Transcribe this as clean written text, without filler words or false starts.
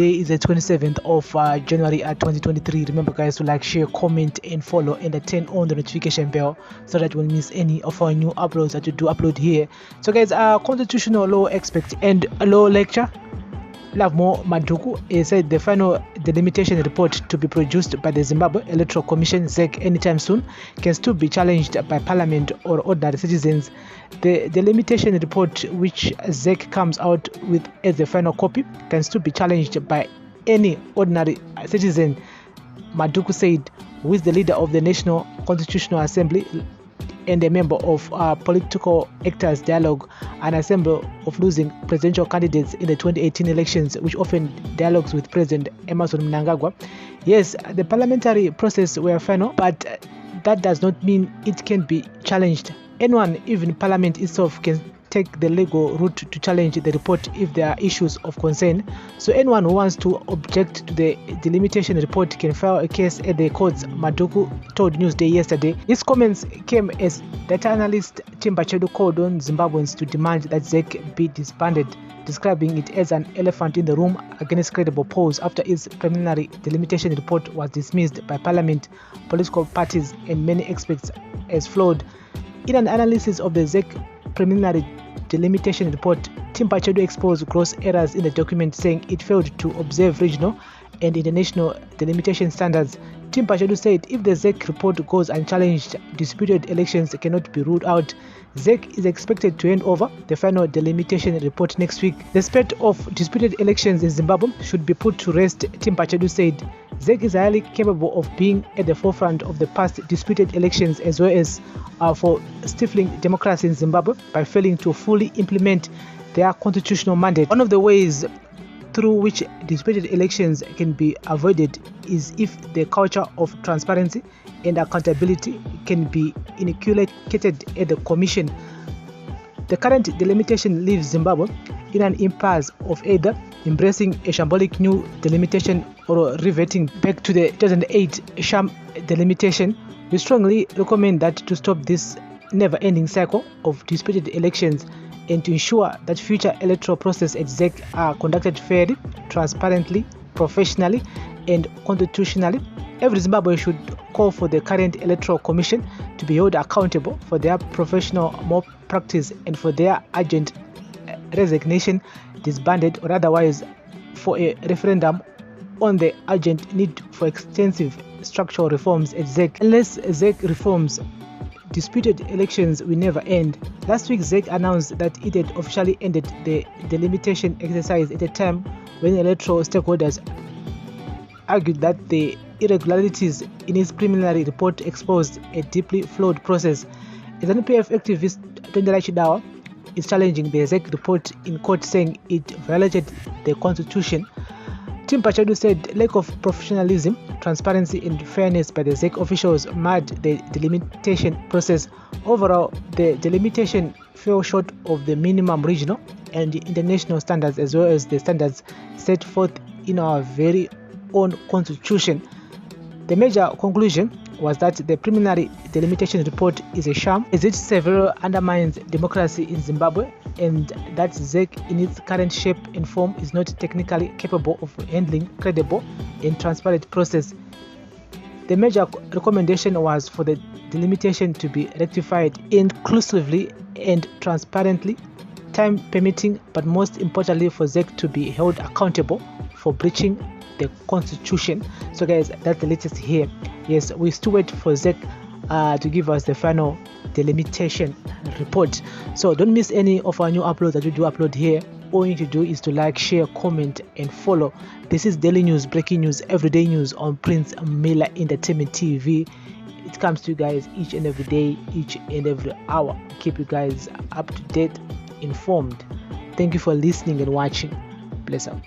Today is the 27th of January 2023. Remember guys to like, share, comment and follow, and turn on the notification bell so that you won't miss any of our new uploads that we do upload here. So guys, constitutional law expert and law lecturer Lovemore Madhuku said the final delimitation report to be produced by the Zimbabwe Electoral Commission ZEC anytime soon can still be challenged by Parliament or ordinary citizens. The delimitation report, which ZEC comes out with as the final copy, can still be challenged by any ordinary citizen, Madhuku said, who is the leader of the National Constitutional Assembly and a member of Political Actors Dialogue, an assembly of losing presidential candidates in the 2018 elections, which often dialogues with President Emmerson Mnangagwa. Yes, the parliamentary process were final, but that does not mean it can be challenged. Anyone, even Parliament itself, can take the legal route to challenge the report if there are issues of concern. So anyone who wants to object to the delimitation report can file a case at the courts, Madhuku told Newsday yesterday. His comments came as data analyst Tim Bachedu called on Zimbabweans to demand that ZEC be disbanded, describing it as an elephant in the room against credible polls after its preliminary delimitation report was dismissed by Parliament, political parties and many experts as flawed. In an analysis of the ZEC preliminary delimitation report, Tim Bachedu exposed gross errors in the document, saying it failed to observe regional and international delimitation standards. Tim Bachedu said if the ZEC report goes unchallenged, disputed elections cannot be ruled out. ZEC is expected to hand over the final delimitation report next week. The spate of disputed elections in Zimbabwe should be put to rest, Tim Bachedu said. ZEC is highly capable of being at the forefront of the past disputed elections, as well as for stifling democracy in Zimbabwe by failing to fully implement their constitutional mandate. One of the ways through which disputed elections can be avoided is if the culture of transparency and accountability can be inculcated at the Commission. The current delimitation leaves Zimbabwe in an impasse of either embracing a shambolic new delimitation or reverting back to the 2008 sham delimitation. We strongly recommend that to stop this never-ending cycle of disputed elections and to ensure that future electoral process at ZEC are conducted fairly, transparently, professionally and constitutionally. Every Zimbabwean should call for the current Electoral Commission to be held accountable for their professional malpractice and for their urgent resignation, disbanded or otherwise, for a referendum on the urgent need for extensive structural reforms at ZEC. Unless ZEC reforms, disputed elections will never end. Last week, ZEC announced that it had officially ended the delimitation exercise at a time when electoral stakeholders argued that the irregularities in its preliminary report exposed a deeply flawed process. As an PF activist, Tendela Chidawa is challenging the ZEC report in court, saying it violated the constitution. Tim Bachedu said lack of professionalism, transparency and fairness by the ZEC officials marred the delimitation process. Overall, the delimitation fell short of the minimum regional and international standards, as well as the standards set forth in our very own constitution. The major conclusion was that the preliminary delimitation report is a sham, as it severely undermines democracy in Zimbabwe, and that ZEC in its current shape and form is not technically capable of handling credible and transparent process. The major recommendation was for the delimitation to be rectified inclusively and transparently, time permitting, but most importantly for ZEC to be held accountable for breaching the constitution. So guys, that's the latest here. Yes, we still wait for ZEC to give us the final delimitation report. So don't miss any of our new uploads that we do upload here. All you need to do is to like, share, comment and follow. This is daily news, breaking news, everyday news on Prince Miller Entertainment TV. It comes to you guys each and every day, each and every hour. Keep you guys up to date, informed. Thank you for listening and watching. Bless up.